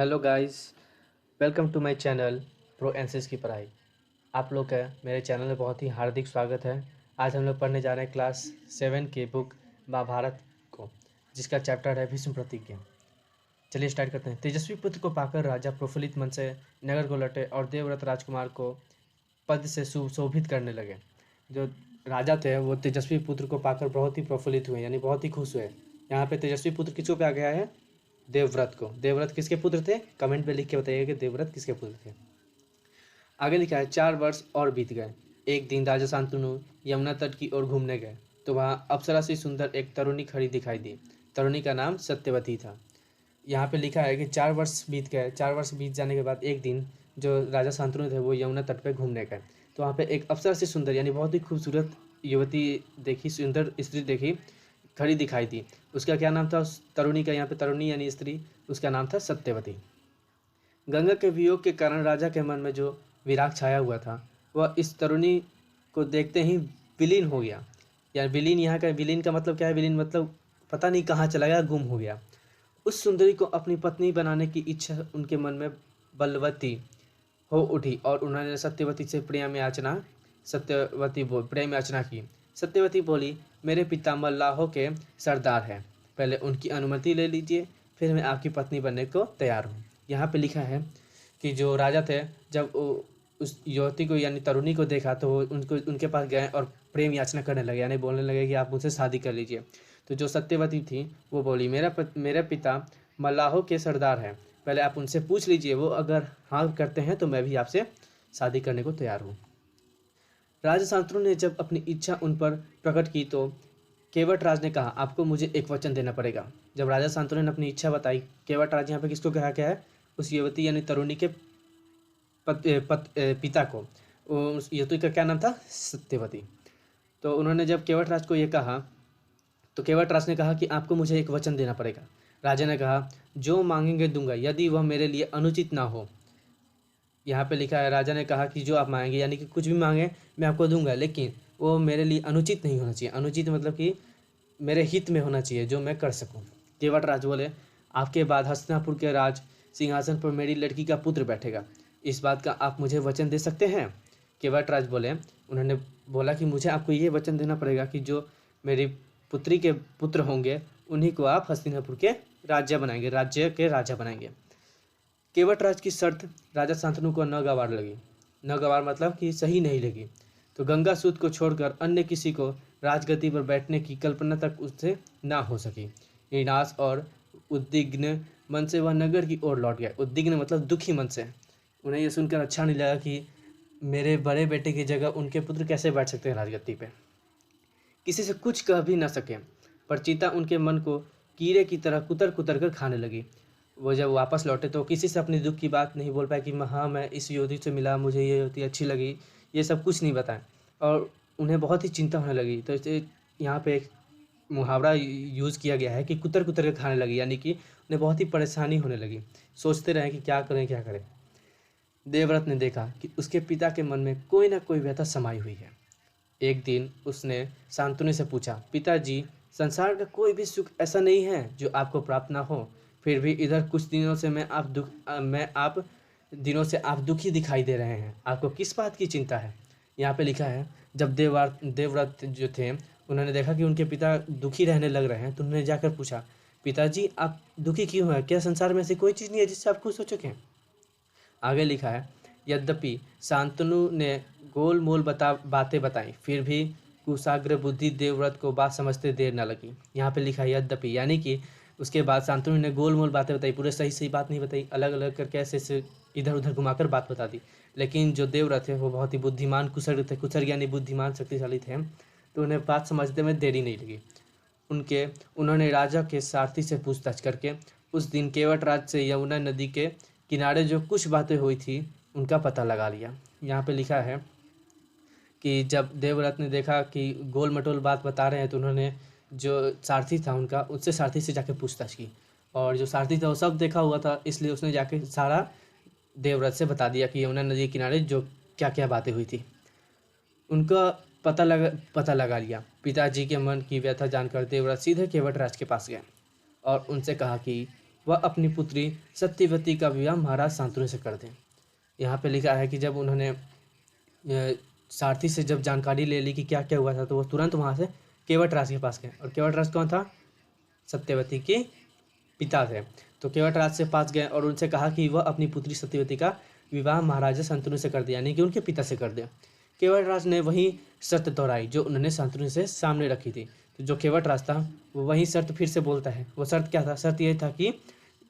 Hello guys, welcome to my channel pro NCS की पढ़ाई। आप लोग का मेरे चैनल में बहुत ही हार्दिक स्वागत है। आज हम लोग पढ़ने जा रहे हैं क्लास 7 के बुक महाभारत को, जिसका चैप्टर है भीष्म प्रतिज्ञा। चलिए स्टार्ट करते हैं। तेजस्वी पुत्र को पाकर राजा प्रफुल्लित मन से नगर को लौटे और देवव्रत राजकुमार को पद से सुशोभित करने लगे। जो राजा थे वो तेजस्वी पुत्र को पाकर बहुत ही प्रफुल्लित हुए, यानी बहुत ही खुश हुए। यहाँ पे तेजस्वी पुत्र किसको कहा गया है? देवव्रत को। देवव्रत किसके पुत्र थे? कमेंट में लिख के बताइए कि देवव्रत किसके पुत्र थे। आगे लिखा है 4 वर्ष और बीत गए। एक दिन राजा शांतनु यमुना तट की ओर घूमने गए तो वहाँ अप्सरा से सुंदर एक तरुणी खड़ी दिखाई दी। तरुणी का नाम सत्यवती था। यहाँ पे लिखा है कि 4 वर्ष बीत गए। 4 वर्ष बीत जाने के बाद एक दिन जो राजा शांतनु थे वो यमुना तट पे घूमने गए तो वहाँ पे एक अप्सरा से सुंदर यानी बहुत ही खूबसूरत युवती देखी, सुंदर स्त्री देखी, खड़ी दिखाई दी। उसका क्या नाम था? उस तरुणी का, यहाँ पे तरुणी यानी स्त्री, उसका नाम था सत्यवती। गंगा के वियोग के कारण राजा के मन में जो विराग छाया हुआ था वह इस तरुणी को देखते ही विलीन हो गया। यानी विलीन, यहाँ का विलीन का मतलब क्या है? विलीन मतलब पता नहीं कहाँ चला गया, गुम हो गया। उस सुंदरी को अपनी पत्नी बनाने की इच्छा उनके मन में बलवती हो उठी और उन्होंने सत्यवती से प्रेम याचना की। सत्यवती बोली, मेरे पिता मल्लाहों के सरदार हैं, पहले उनकी अनुमति ले लीजिए, फिर मैं आपकी पत्नी बनने को तैयार हूँ। यहाँ पे लिखा है कि जो राजा थे जब उस युवती को यानी तरुणी को देखा तो वो उनके पास गए और प्रेम याचना करने लगे, यानी बोलने लगे कि आप मुझसे शादी कर लीजिए। तो जो सत्यवती थी वो बोली, मेरे पिता मल्लाहों के सरदार हैं, पहले आप उनसे पूछ लीजिए, वो अगर हाँ करते हैं तो मैं भी आपसे शादी करने को तैयार हूँ। राजा शांतनु ने जब अपनी इच्छा उन पर प्रकट की तो केवट राज ने कहा, आपको मुझे एक वचन देना पड़ेगा। जब राजा शांतनु ने अपनी इच्छा बताई, केवट राज यहाँ पे किसको कहा गया है? उस युवती यानी तरुणी के पिता को। उस युवती का क्या नाम था? सत्यवती। तो उन्होंने जब केवट राज को ये कहा तो केवट राज ने कहा कि आपको मुझे एक वचन देना पड़ेगा। राजा ने कहा, जो मांगेंगे दूंगा, यदि वह मेरे लिए अनुचित ना हो। यहाँ पे लिखा है, राजा ने कहा कि जो आप मांगेंगे, यानी कि कुछ भी मांगे मैं आपको दूंगा, लेकिन वो मेरे लिए अनुचित नहीं होना चाहिए। अनुचित मतलब कि मेरे हित में होना चाहिए, जो मैं कर सकूं। केवट राज बोले, आपके बाद हस्तिनापुर के राज सिंहासन पर मेरी लड़की का पुत्र बैठेगा, इस बात का आप मुझे वचन दे सकते हैं? केवट राज बोले, उन्होंने बोला कि मुझे आपको ये वचन देना पड़ेगा कि जो मेरी पुत्री के पुत्र होंगे उन्हीं को आप हस्तिनापुर के राज्य के राजा बनाएंगे। केवट राज की शर्त राजा शांतनु को न गवार लगी। न गवार मतलब कि सही नहीं लगी। तो गंगा सूत को छोड़कर अन्य किसी को राजगद्दी पर बैठने की कल्पना तक उससे ना हो सकी। निराश और उद्विग्न मन से वह नगर की ओर लौट गया। उद्विग्न मतलब दुखी मन से। उन्हें यह सुनकर अच्छा नहीं लगा कि मेरे बड़े बेटे की जगह उनके पुत्र कैसे बैठ सकते हैं राजगद्दी पे। किसी से कुछ कह भी न सके, पर चिता उनके मन को कीड़े की तरह कुतर कुतर कर खाने लगी। वो जब वापस लौटे तो किसी से अपनी दुख की बात नहीं बोल पाए कि हाँ मैं इस युवती से मिला, मुझे ये युवती अच्छी लगी, ये सब कुछ नहीं बताएं। और उन्हें बहुत ही चिंता होने लगी। तो इसे यहाँ पे एक मुहावरा यूज़ किया गया है कि कुतर कुतर कर खाने लगी, यानी कि उन्हें बहुत ही परेशानी होने लगी। सोचते रहे कि क्या करें क्या करें। देवव्रत ने देखा कि उसके पिता के मन में कोई ना कोई व्यथा समाई हुई है। एक दिन उसने शांतनु से पूछा, पिताजी, संसार का कोई भी सुख ऐसा नहीं है जो आपको प्राप्त ना हो, फिर भी इधर कुछ दिनों से आप दिनों से आप दुखी दिखाई दे रहे हैं, आपको किस बात की चिंता है? यहाँ पे लिखा है, जब देवव्रत जो थे उन्होंने देखा कि उनके पिता दुखी रहने लग रहे हैं तो उन्होंने जाकर पूछा, पिताजी आप दुखी क्यों हैं? क्या संसार में ऐसी कोई चीज़ नहीं है जिससे आप खुश हो चुके हैं? आगे लिखा है, यद्यपि शांतनु ने गोल मोल बातें बताई, फिर भी कुशाग्र बुद्धि देवव्रत को बात समझते देर न लगी। यहाँ पे लिखा है यद्यपि, यानी कि उसके बाद शांतनु ने गोल मोल बातें बताई, पूरे सही सही बात नहीं बताई, अलग अलग करके ऐसे इधर उधर घुमाकर बात बता दी। लेकिन जो देवव्रत थे वो बहुत ही बुद्धिमान कुशल थे, कुशल यानी बुद्धिमान शक्तिशाली थे, तो उन्हें बात समझने में देरी नहीं लगी। उन्होंने राजा के सारथी से पूछताछ करके उस दिन केवट राज से यमुना नदी के किनारे जो कुछ बातें हुई थी उनका पता लगा लिया। यहाँ पे लिखा है कि जब देवव्रत ने देखा कि गोल मटोल बात बता रहे हैं तो उन्होंने जो सारथी था उनका, उससे सारथी से जाके पूछताछ की, और जो सारथी था वो सब देखा हुआ था, इसलिए उसने जाके सारा देवव्रत से बता दिया कि यमुना नदी के किनारे जो क्या क्या बातें हुई थी उनका पता लगा लिया। पिताजी के मन की व्यथा जानकर देवव्रत सीधे केवट राज के पास गए और उनसे कहा कि वह अपनी पुत्री सत्यवती का विवाह महाराज शांतनु से कर दें। यहाँ पे लिखा है कि जब उन्होंने सारथी से जब जानकारी ले ली कि क्या क्या हुआ था, तो वो तुरंत वहाँ से केवटराज के पास गए। और केवटराज कौन था? सत्यवती के पिता थे। तो केवटराज से पास गए और उनसे कहा कि वह अपनी पुत्री सत्यवती का विवाह महाराजा शांतनु से कर दिया, यानी कि उनके पिता से कर दिया। केवटराज ने वही शर्त दोहराई जो उन्होंने शांतनु से सामने रखी थी। तो जो केवटराज था वो वही शर्त फिर से बोलता है। वो शर्त क्या था? शर्त यह था कि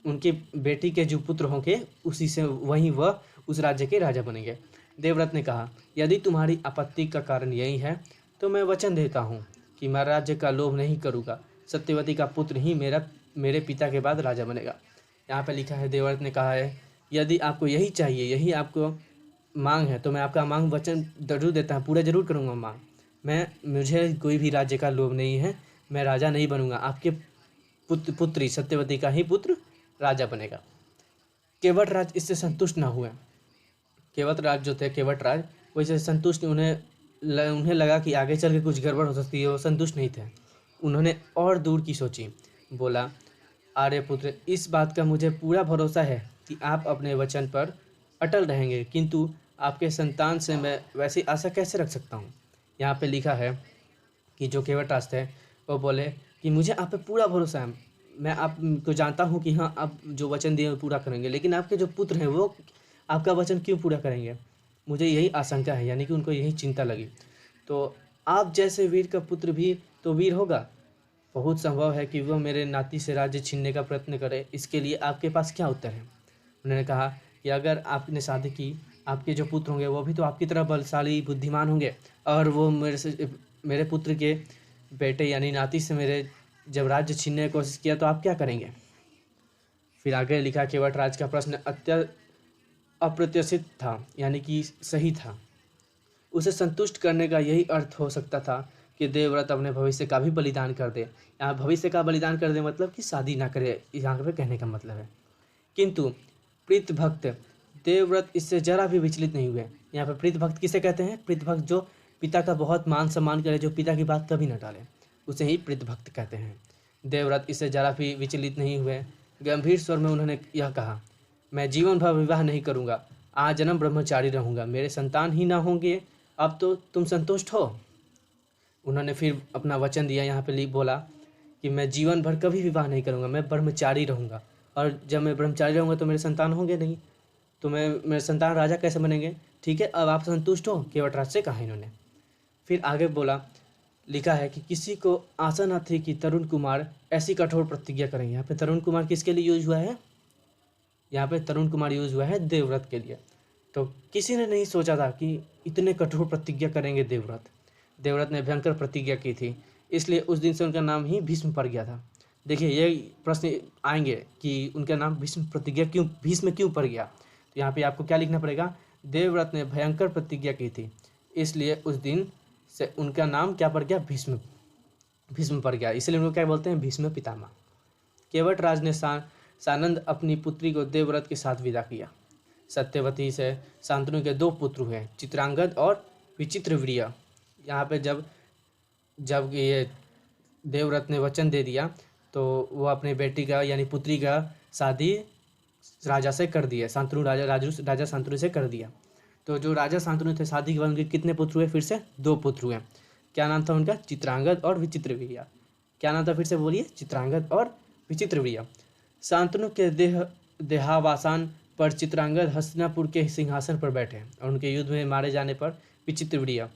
उनकी बेटी के जो पुत्र होंगे उसी से वहीं वह उस राज्य के राजा बनेंगे। देवव्रत ने कहा, यदि तुम्हारी आपत्ति का कारण यही है तो मैं वचन देता हूँ कि मैं राज्य का लोभ नहीं करूँगा। सत्यवती का पुत्र ही मेरे पिता के बाद राजा बनेगा। यहाँ पे लिखा है, देवव्रत ने कहा है, यदि आपको यही चाहिए, यही आपको मांग है, तो मैं आपका मांग वचन जरूर देता हूँ, पूरा जरूर करूँगा मांग। मुझे कोई भी राज्य का लोभ नहीं है, मैं राजा नहीं बनूंगा, आपके पुत्री सत्यवती का ही पुत्र राजा बनेगा। केवटराज इससे संतुष्ट न हुए। केवटराज जो थे, केवटराज वो इससे संतुष्ट, उन्हें लगा कि आगे चल के कुछ गड़बड़ हो सकती है। वो संतुष्ट नहीं थे। उन्होंने और दूर की सोची। बोला, आर्यपुत्र, इस बात का मुझे पूरा भरोसा है कि आप अपने वचन पर अटल रहेंगे, किंतु आपके संतान से मैं वैसी आशा कैसे रख सकता हूँ। यहाँ पे लिखा है कि जो केवटराज थे वो बोले कि मुझे आप पे पूरा भरोसा है, मैं आपको जानता हूँ कि हाँ आप जो वचन दिए वो पूरा करेंगे, लेकिन आपके जो पुत्र हैं वो आपका वचन क्यों पूरा करेंगे, मुझे यही आशंका है। यानी कि उनको यही चिंता लगी। तो आप जैसे वीर का पुत्र भी तो वीर होगा, बहुत संभव है कि वह मेरे नाती से राज्य छीनने का प्रयत्न करे। इसके लिए आपके पास क्या उत्तर है? उन्होंने कहा कि अगर आपने शादी की, आपके जो पुत्र होंगे वो भी तो आपकी तरह बलशाली बुद्धिमान होंगे, और वो मेरे पुत्र के बेटे यानी नाती से मेरे जब राज्य छीनने की कोशिश किया तो आप क्या करेंगे? फिर आगे लिखा, केवटराज का प्रश्न अप्रत्याशित था, यानी कि सही था। उसे संतुष्ट करने का यही अर्थ हो सकता था कि देवव्रत अपने भविष्य का भी बलिदान कर दे। यहाँ भविष्य का बलिदान कर दे मतलब कि शादी ना करे, यहाँ पे कहने का मतलब है। किंतु प्रीत भक्त देवव्रत इससे जरा भी विचलित नहीं हुए। यहाँ पे प्रीत भक्त किसे कहते हैं? प्रीत भक्त जो पिता का बहुत मान सम्मान करे, जो पिता की बात कभी न टाले, उसे ही प्रीत भक्त कहते हैं। देवव्रत इससे जरा भी विचलित नहीं हुए। गंभीर स्वर में उन्होंने यह कहा, मैं जीवन भर विवाह नहीं करूँगा, आजन्म ब्रह्मचारी रहूँगा, मेरे संतान ही ना होंगे, अब तो तुम संतुष्ट हो? उन्होंने फिर अपना वचन दिया। यहाँ पे बोला कि मैं जीवन भर कभी विवाह नहीं करूँगा, मैं ब्रह्मचारी रहूँगा, और जब मैं ब्रह्मचारी रहूँगा तो मेरे संतान होंगे नहीं, तो मेरे संतान राजा कैसे बनेंगे? ठीक है, अब आप संतुष्ट हो? केवटराज से कहा इन्होंने। फिर आगे बोला, लिखा है कि किसी को आशा न थी कि तरुण कुमार ऐसी कठोर प्रतिज्ञा करेंगे। यहाँ पे तरुण कुमार किसके लिए यूज हुआ है? यहाँ पे तरुण कुमार यूज हुआ है देवव्रत के लिए। तो किसी ने नहीं सोचा था कि इतने कठोर प्रतिज्ञा करेंगे देवव्रत। देवव्रत ने भयंकर प्रतिज्ञा की थी, इसलिए उस दिन से उनका नाम ही भीष्म पड़ गया था। देखिए, ये प्रश्न आएंगे कि उनका नाम भीष्म क्यों पड़ गया। तो यहाँ पे आपको क्या लिखना पड़ेगा? देवव्रत ने भयंकर प्रतिज्ञा की थी, इसलिए उस दिन से उनका नाम क्या पड़ गया? भीष्म पड़ गया। इसलिए उनको क्या बोलते हैं? भीष्म पितामह। केवटराज ने सानंद अपनी पुत्री को देवव्रत के साथ विदा किया। सत्यवती से शांतनु के 2 पुत्र हुए, चित्रांगद और विचित्रवीर्य। यहाँ पे जब ये देवव्रत ने वचन दे दिया तो वो अपने बेटी का यानी पुत्री का शादी राजा से कर दिया, राजा शांतनु से कर दिया। तो जो राजा शांतनु थे, शादी के बाद उनके कितने पुत्र हुए? फिर से 2 पुत्र हुए। क्या नाम था उनका? चित्रांगद और विचित्रवीर्य। क्या नाम था? फिर से बोलिए, चित्रांगद और विचित्रवीर्य। शांतनु के देहावसान पर चित्रांगद हस्तिनापुर के सिंहासन पर बैठे, और उनके युद्ध में मारे जाने पर विचित्रवीर्य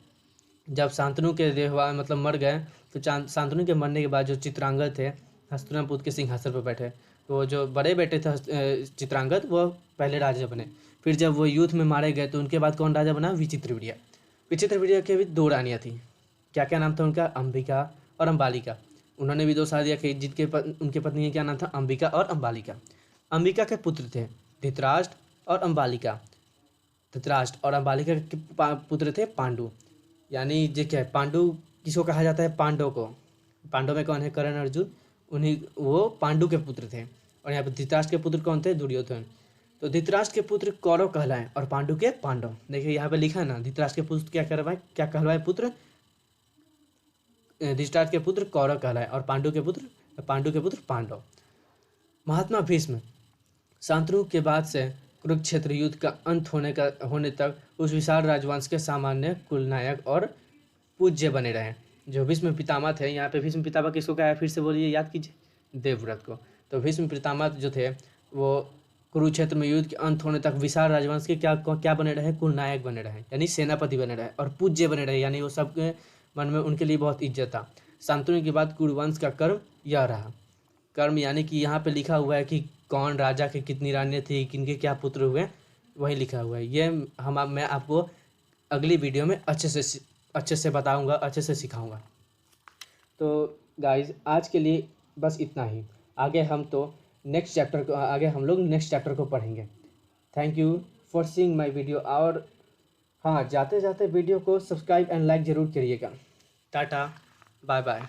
जब शांतनु के मतलब मर गए, तो शांतनु के मरने के बाद जो चित्रांगद थे हस्तिनापुर के सिंहासन पर बैठे। तो जो बड़े बेटे थे चित्रांगद, वो पहले राजा बने। फिर जब वो युद्ध में मारे गए तो उनके बाद कौन राजा बना? विचित्रवीर्य। विचित्रवीर्य के भी 2 रानियाँ थीं। क्या क्या नाम था उनका? अंबिका और अम्बालिका। उन्होंने भी 2 शादियाँ की, उनके पत्नी का क्या नाम था? अंबिका और अम्बालिका। अंबिका के पुत्र थे धृतराष्ट्र और अम्बालिका। धृतराष्ट्र और अम्बालिका के पुत्र थे पांडु। यानी जो क्या है, पांडु किसको कहा जाता है? पांडव को। पांडव में कौन है? कर्ण, अर्जुन, उन्हीं वो पांडु के पुत्र थे। और यहाँ पर धृतराष्ट्र के पुत्र कौन थे? दुर्योधन। तो धृतराष्ट्र के पुत्र कौरव कहलाए और पांडु के पांडव। देखिए यहाँ पे लिखा है ना, धृतराष्ट्र के पुत्र क्या कहलवाए? पुत्र। धृतराष्ट्र के पुत्र कौरव कहलाए और पांडु के पुत्र पांडव। महात्मा भीष्म शांतनु के बाद से कुरुक्षेत्र युद्ध का अंत होने तक उस विशाल राजवंश के सामान्य कुलनायक और पूज्य बने रहे। जो भीष्म पितामह थे, यहाँ पे भीष्म पितामह किसको कहा है फिर से बोलिए, याद कीजिए, देवव्रत को। तो भीष्म पितामह जो थे वो कुरुक्षेत्र में युद्ध के अंत होने तक विशाल राजवंश के क्या बने रहे, कुलनायक बने रहे, यानी सेनापति बने रहे और पूज्य बने रहे, यानी वो सबके मन में उनके लिए बहुत इज्जत था। शांतनु के बाद कुरुवंश का कर्म यह रहा। कर्म यानी कि यहाँ पे लिखा हुआ है कि कौन राजा की कितनी रानियाँ थी, किनके क्या पुत्र हुए, वही लिखा हुआ है। ये मैं आपको अगली वीडियो में अच्छे से बताऊंगा, अच्छे से सिखाऊंगा। तो गाइज आज के लिए बस इतना ही। आगे हम लोग नेक्स्ट चैप्टर को पढ़ेंगे। Thank you for seeing my video. और हाँ, जाते जाते वीडियो को सब्सक्राइब एंड लाइक ज़रूर करिएगा। Tata, bye bye.